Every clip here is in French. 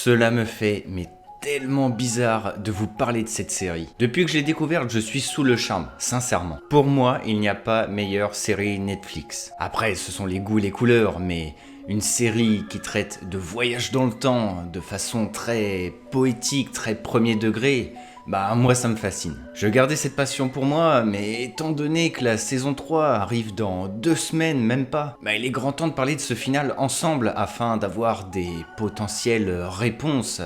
Cela me fait tellement bizarre de vous parler de cette série. Depuis que je l'ai découverte, je suis sous le charme, sincèrement. Pour moi, il n'y a pas meilleure série Netflix. Après, ce sont les goûts, les couleurs, mais une série qui traite de voyage dans le temps de façon très poétique, très premier degré, moi ça me fascine. Je gardais cette passion pour moi, mais étant donné que la saison 3 arrive dans 2 semaines, même pas, il est grand temps de parler de ce final ensemble afin d'avoir des potentielles réponses.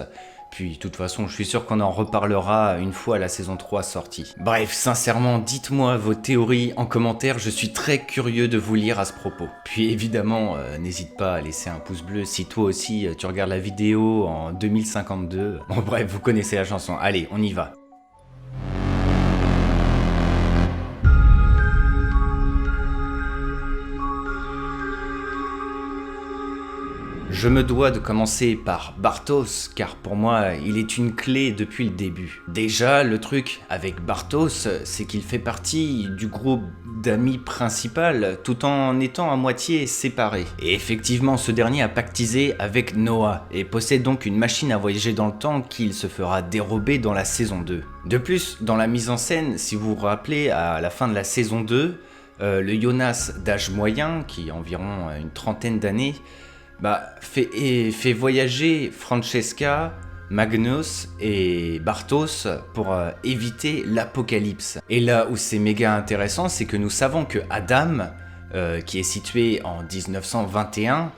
Puis, de toute façon, je suis sûr qu'on en reparlera une fois la saison 3 sortie. Bref, sincèrement, dites-moi vos théories en commentaire, je suis très curieux de vous lire à ce propos. Puis évidemment, n'hésite pas à laisser un pouce bleu si toi aussi tu regardes la vidéo en 2052. Bon bref, vous connaissez la chanson, allez, on y va. Je me dois de commencer par Bartos, car pour moi, il est une clé depuis le début. Déjà, le truc avec Bartos, c'est qu'il fait partie du groupe d'amis principal, tout en étant à moitié séparé. Et effectivement, ce dernier a pactisé avec Noah, et possède donc une machine à voyager dans le temps qu'il se fera dérober dans la saison 2. De plus, dans la mise en scène, si vous vous rappelez, à la fin de la saison 2, le Jonas d'âge moyen, qui a environ une trentaine d'années, fait voyager Francesca, Magnus et Bartos pour éviter l'apocalypse. Et là où c'est méga intéressant, c'est que nous savons que Adam, qui est situé en 1921,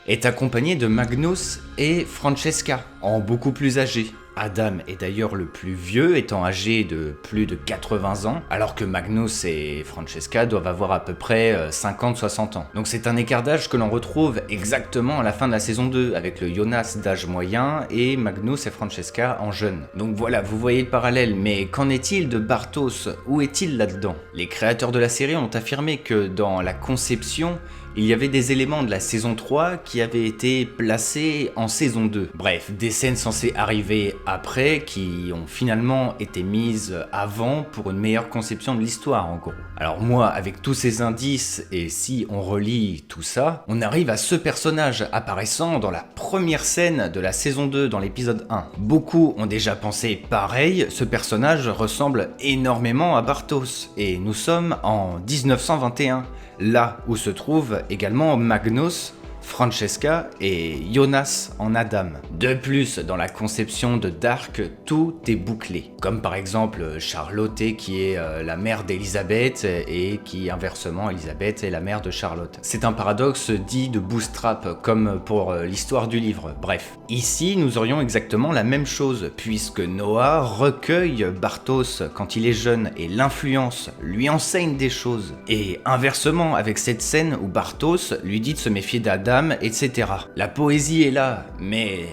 est accompagné de Magnus et Francesca, en beaucoup plus âgés. Adam est d'ailleurs le plus vieux, étant âgé de plus de 80 ans, alors que Magnus et Francesca doivent avoir à peu près 50-60 ans. Donc c'est un écart d'âge que l'on retrouve exactement à la fin de la saison 2, avec le Jonas d'âge moyen et Magnus et Francesca en jeune. Donc voilà, vous voyez le parallèle, mais qu'en est-il de Bartos? Où est-il là-dedans? Les créateurs de la série ont affirmé que dans la conception, il y avait des éléments de la saison 3 qui avaient été placés en saison 2. Bref, des scènes censées arriver après qui ont finalement été mises avant pour une meilleure conception de l'histoire en gros. Alors moi, avec tous ces indices et si on relit tout ça, on arrive à ce personnage apparaissant dans la première scène de la saison 2 dans l'épisode 1. Beaucoup ont déjà pensé pareil, ce personnage ressemble énormément à Bartos et nous sommes en 1921. Là où se trouvent également Magnus, Francesca et Jonas en Adam. De plus, dans la conception de Dark, tout est bouclé. Comme par exemple Charlotte qui est la mère d'Elisabeth et qui inversement Elisabeth est la mère de Charlotte. C'est un paradoxe dit de bootstrap comme pour l'histoire du livre. Bref, ici nous aurions exactement la même chose puisque Noah recueille Bartos quand il est jeune et l'influence, lui enseigne des choses. Et inversement avec cette scène où Bartos lui dit de se méfier d'Adam, etc. La poésie est là, mais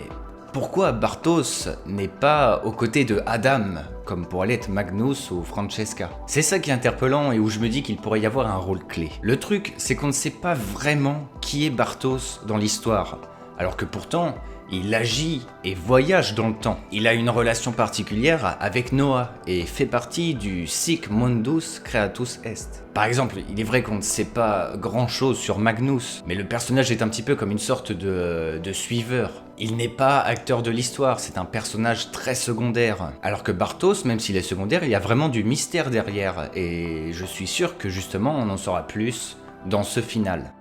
pourquoi Bartos n'est pas aux côtés de Adam, comme pourrait l'être Magnus ou Francesca? C'est ça qui est interpellant et où je me dis qu'il pourrait y avoir un rôle clé. Le truc, c'est qu'on ne sait pas vraiment qui est Bartos dans l'histoire, alors que pourtant, il agit et voyage dans le temps. Il a une relation particulière avec Noah et fait partie du Sic Mundus Creatus Est. Par exemple, il est vrai qu'on ne sait pas grand chose sur Magnus, mais le personnage est un petit peu comme une sorte de suiveur. Il n'est pas acteur de l'histoire, c'est un personnage très secondaire. Alors que Bartos, même s'il est secondaire, il y a vraiment du mystère derrière. Et je suis sûr que justement on en saura plus dans ce final.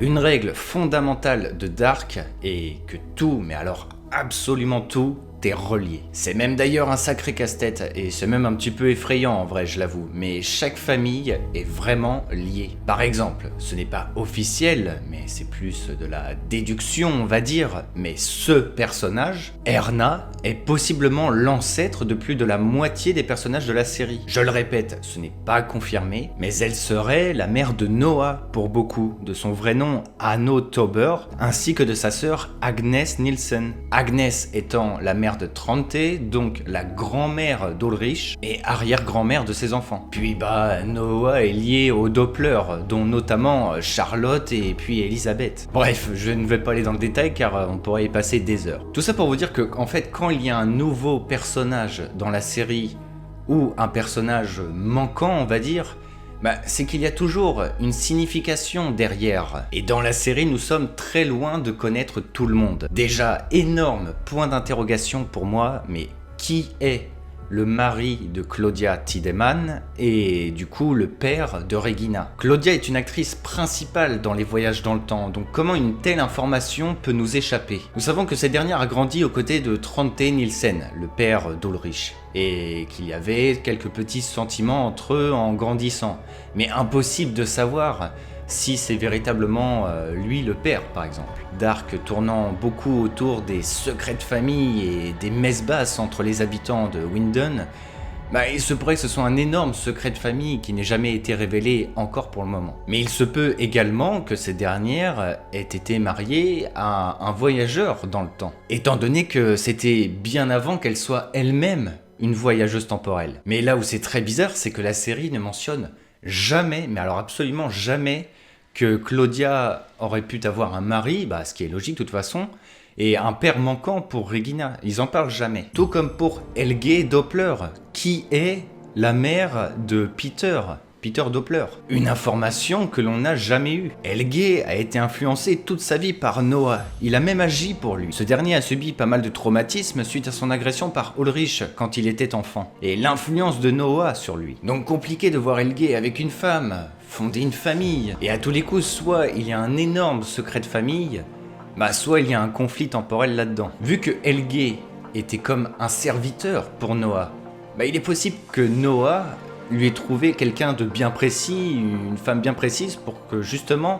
Une règle fondamentale de Dark est que tout, mais alors absolument tout, est relié. C'est même d'ailleurs un sacré casse-tête et c'est même un petit peu effrayant en vrai, je l'avoue, mais chaque famille est vraiment liée. Par exemple, ce n'est pas officiel, mais c'est plus de la déduction on va dire, mais ce personnage, Erna, est possiblement l'ancêtre de plus de la moitié des personnages de la série. Je le répète, ce n'est pas confirmé, mais elle serait la mère de Noah pour beaucoup, de son vrai nom Anno Tauber, ainsi que de sa sœur Agnes Nielsen. Agnes étant la mère de Trante, donc la grand-mère d'Ulrich et arrière-grand-mère de ses enfants. Puis Noah est lié aux Doppler, dont notamment Charlotte et puis Elisabeth. Bref, je ne vais pas aller dans le détail car on pourrait y passer des heures. Tout ça pour vous dire que en fait, quand il y a un nouveau personnage dans la série ou un personnage manquant, on va dire, c'est qu'il y a toujours une signification derrière. Et dans la série, nous sommes très loin de connaître tout le monde. Déjà, énorme point d'interrogation pour moi, mais qui est le mari de Claudia Tiedemann et du coup le père de Regina? Claudia est une actrice principale dans les voyages dans le temps, donc comment une telle information peut nous échapper? Nous savons que cette dernière a grandi aux côtés de Trante Nielsen, le père d'Ulrich, et qu'il y avait quelques petits sentiments entre eux en grandissant, mais impossible de savoir si c'est véritablement lui le père, par exemple. Dark tournant beaucoup autour des secrets de famille et des messes basses entre les habitants de Windon, il se pourrait que ce soit un énorme secret de famille qui n'ait jamais été révélé encore pour le moment. Mais il se peut également que cette dernière ait été mariée à un voyageur dans le temps, étant donné que c'était bien avant qu'elle soit elle-même une voyageuse temporelle. Mais là où c'est très bizarre, c'est que la série ne mentionne jamais, mais alors absolument jamais, que Claudia aurait pu avoir un mari, ce qui est logique de toute façon, et un père manquant pour Regina. Ils en parlent jamais. Tout comme pour Helge Doppler, qui est la mère de Peter Doppler. Une information que l'on n'a jamais eue. Helge a été influencé toute sa vie par Noah. Il a même agi pour lui. Ce dernier a subi pas mal de traumatismes suite à son agression par Ulrich quand il était enfant. Et l'influence de Noah sur lui. Donc compliqué de voir Helge avec une femme, fonder une famille. Et à tous les coups, soit il y a un énorme secret de famille, soit il y a un conflit temporel là-dedans. Vu que Helge était comme un serviteur pour Noah, il est possible que Noah lui ait trouvé quelqu'un de bien précis, une femme bien précise pour que justement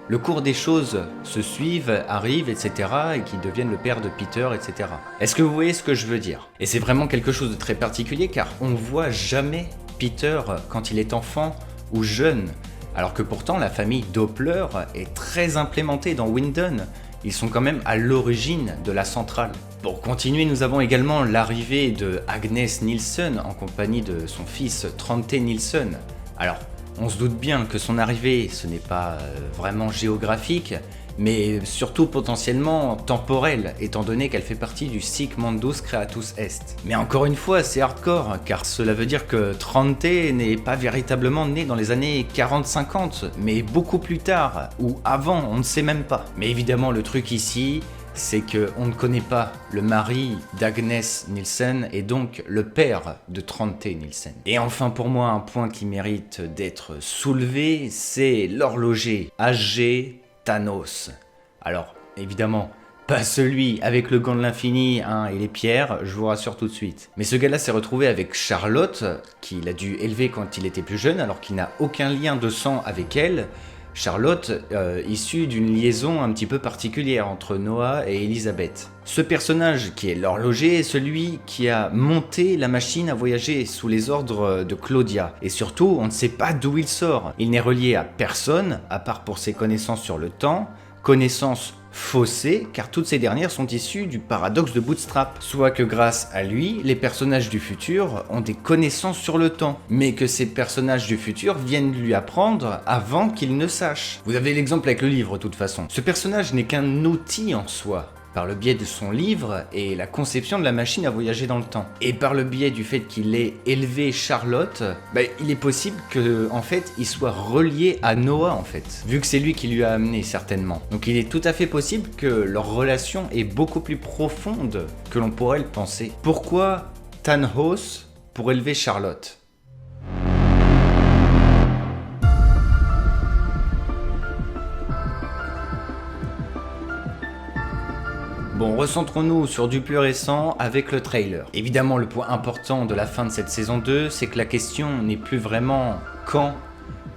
le cours des choses se suive, arrive, etc. et qu'il devienne le père de Peter, etc. Est-ce que vous voyez ce que je veux dire? Et c'est vraiment quelque chose de très particulier car on ne voit jamais Peter quand il est enfant ou jeune, alors que pourtant la famille Doppler est très implémentée dans Windon. Ils sont quand même à l'origine de la centrale. Pour continuer, nous avons également l'arrivée de Agnes Nielsen en compagnie de son fils Trante Nielsen. Alors, on se doute bien que son arrivée, ce n'est pas vraiment géographique, mais surtout potentiellement temporelle, étant donné qu'elle fait partie du Sic Mundus Creatus Est. Mais encore une fois, c'est hardcore, car cela veut dire que Trante n'est pas véritablement né dans les années 40-50, mais beaucoup plus tard, ou avant, on ne sait même pas. Mais évidemment, le truc ici, c'est qu'on ne connaît pas le mari d'Agnes Nielsen et donc le père de Trante Nielsen. Et enfin pour moi, un point qui mérite d'être soulevé, c'est l'horloger âgé Thanos. Alors, évidemment, pas celui avec le gant de l'infini et les pierres, je vous rassure tout de suite. Mais ce gars-là s'est retrouvé avec Charlotte, qu'il a dû élever quand il était plus jeune, alors qu'il n'a aucun lien de sang avec elle. Charlotte, issue d'une liaison un petit peu particulière entre Noah et Elisabeth. Ce personnage qui est l'horloger est celui qui a monté la machine à voyager sous les ordres de Claudia. Et surtout, on ne sait pas d'où il sort. Il n'est relié à personne, à part pour ses connaissances sur le temps, connaissances faussées, car toutes ces dernières sont issues du paradoxe de Bootstrap. Soit que grâce à lui, les personnages du futur ont des connaissances sur le temps, mais que ces personnages du futur viennent lui apprendre avant qu'il ne sache. Vous avez l'exemple avec le livre de toute façon. Ce personnage n'est qu'un outil en soi, par le biais de son livre et la conception de la machine à voyager dans le temps. Et par le biais du fait qu'il ait élevé Charlotte, il est possible que, en fait, il soit relié à Noah, en fait, vu que c'est lui qui lui a amené, certainement. Donc il est tout à fait possible que leur relation est beaucoup plus profonde que l'on pourrait le penser. Pourquoi Thanos pour élever Charlotte ? Bon, recentrons-nous sur du plus récent avec le trailer. Évidemment, le point important de la fin de cette saison 2, c'est que la question n'est plus vraiment quand,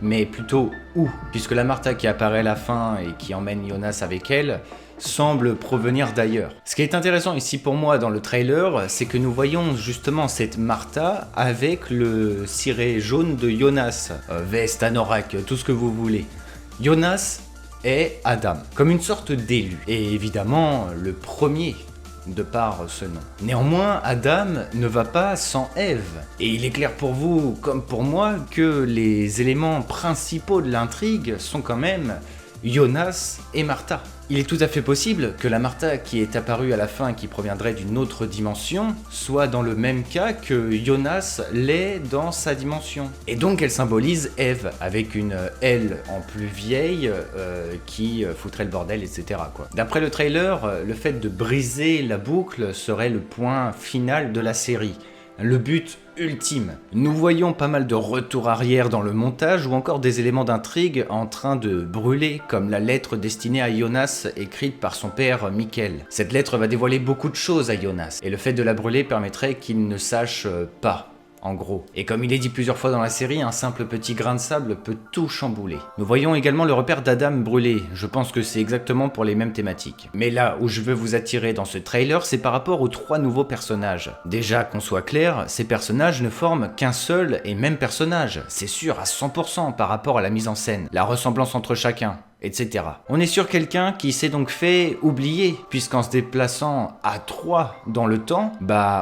mais plutôt où. Puisque la Martha qui apparaît à la fin et qui emmène Jonas avec elle, semble provenir d'ailleurs. Ce qui est intéressant ici pour moi dans le trailer, c'est que nous voyons justement cette Martha avec le ciré jaune de Jonas, veste, anorak, tout ce que vous voulez. Jonas est Adam, comme une sorte d'élu, et évidemment le premier de par ce nom. Néanmoins, Adam ne va pas sans Ève, et il est clair pour vous comme pour moi que les éléments principaux de l'intrigue sont quand même Jonas et Martha. Il est tout à fait possible que la Martha qui est apparue à la fin, qui proviendrait d'une autre dimension, soit dans le même cas que Jonas l'est dans sa dimension. Et donc elle symbolise Eve, avec une L en plus vieille qui foutrait le bordel, etc. D'après le trailer, le fait de briser la boucle serait le point final de la série. Le but ultime. Nous voyons pas mal de retours arrière dans le montage ou encore des éléments d'intrigue en train de brûler, comme la lettre destinée à Jonas écrite par son père Mikkel. Cette lettre va dévoiler beaucoup de choses à Jonas et le fait de la brûler permettrait qu'il ne sache pas. En gros. Et comme il est dit plusieurs fois dans la série, un simple petit grain de sable peut tout chambouler. Nous voyons également le repère d'Adam brûlé, je pense que c'est exactement pour les mêmes thématiques. Mais là où je veux vous attirer dans ce trailer, c'est par rapport aux 3 nouveaux personnages. Déjà, qu'on soit clair, ces personnages ne forment qu'un seul et même personnage, c'est sûr à 100% par rapport à la mise en scène, la ressemblance entre chacun, etc. On est sur quelqu'un qui s'est donc fait oublier, puisqu'en se déplaçant à 3 dans le temps,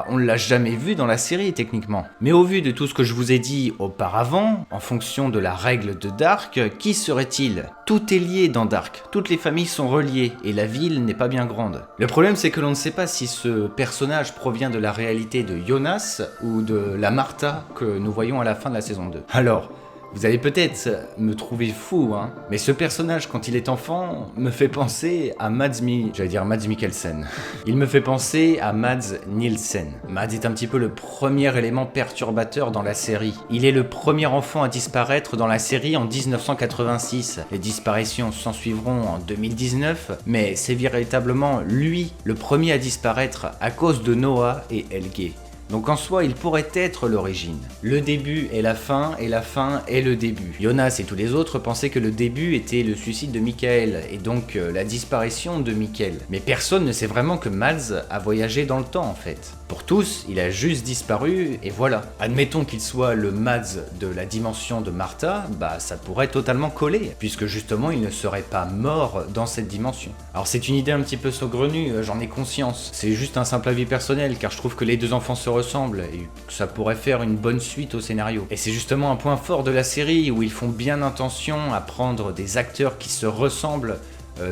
on l'a jamais vu dans la série techniquement. Mais au vu de tout ce que je vous ai dit auparavant, en fonction de la règle de Dark, qui serait-il? Tout est lié dans Dark, toutes les familles sont reliées, et la ville n'est pas bien grande. Le problème c'est que l'on ne sait pas si ce personnage provient de la réalité de Jonas, ou de la Martha que nous voyons à la fin de la saison 2. Alors, vous allez peut-être me trouver fou, mais ce personnage, quand il est enfant, me fait penser à Mads Mikkelsen. Il me fait penser à Mads Nielsen. Mads est un petit peu le premier élément perturbateur dans la série. Il est le premier enfant à disparaître dans la série en 1986. Les disparitions s'en suivront en 2019, mais c'est véritablement lui, le premier à disparaître à cause de Noah et Helge. Donc en soi, il pourrait être l'origine. Le début est la fin, et la fin est le début. Jonas et tous les autres pensaient que le début était le suicide de Michael, et donc la disparition de Mikkel. Mais personne ne sait vraiment que Mads a voyagé dans le temps en fait. Pour tous, il a juste disparu, et voilà. Admettons qu'il soit le Mads de la dimension de Martha, ça pourrait totalement coller, puisque justement il ne serait pas mort dans cette dimension. Alors c'est une idée un petit peu saugrenue, j'en ai conscience. C'est juste un simple avis personnel, car je trouve que les 2 enfants se ressemblent, et que ça pourrait faire une bonne suite au scénario. Et c'est justement un point fort de la série, où ils font bien attention à prendre des acteurs qui se ressemblent,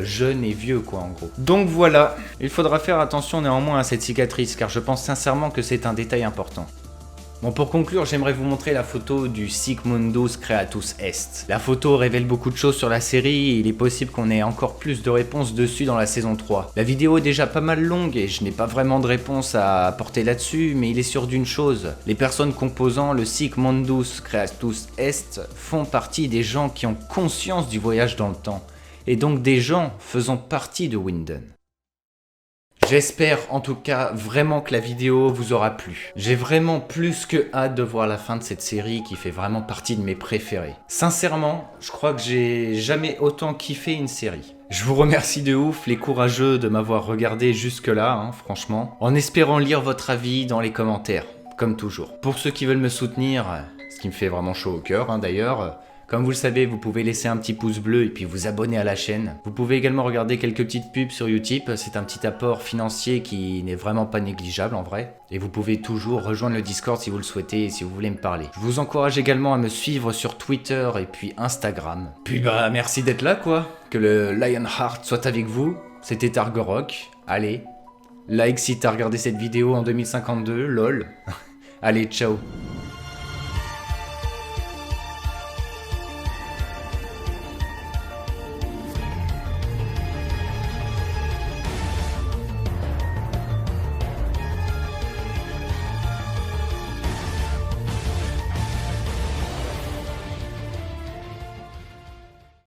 jeunes et vieux en gros. Donc voilà, il faudra faire attention néanmoins à cette cicatrice, car je pense sincèrement que c'est un détail important. Bon, pour conclure, j'aimerais vous montrer la photo du Sic Mundus Creatus Est. La photo révèle beaucoup de choses sur la série et il est possible qu'on ait encore plus de réponses dessus dans la saison 3. La vidéo est déjà pas mal longue et je n'ai pas vraiment de réponse à apporter là-dessus, mais il est sûr d'une chose, les personnes composant le Sic Mundus Creatus Est font partie des gens qui ont conscience du voyage dans le temps, et donc des gens faisant partie de Winden. J'espère en tout cas vraiment que la vidéo vous aura plu. J'ai vraiment plus que hâte de voir la fin de cette série qui fait vraiment partie de mes préférés. Sincèrement, je crois que j'ai jamais autant kiffé une série. Je vous remercie de ouf les courageux de m'avoir regardé jusque là, franchement, en espérant lire votre avis dans les commentaires, comme toujours. Pour ceux qui veulent me soutenir, ce qui me fait vraiment chaud au cœur d'ailleurs, comme vous le savez, vous pouvez laisser un petit pouce bleu et puis vous abonner à la chaîne. Vous pouvez également regarder quelques petites pubs sur Utip, c'est un petit apport financier qui n'est vraiment pas négligeable en vrai. Et vous pouvez toujours rejoindre le Discord si vous le souhaitez et si vous voulez me parler. Je vous encourage également à me suivre sur Twitter et puis Instagram. Puis merci d'être là que le Lionheart soit avec vous. C'était Targorok. Allez, like si t'as regardé cette vidéo en 2052, lol. Allez, ciao.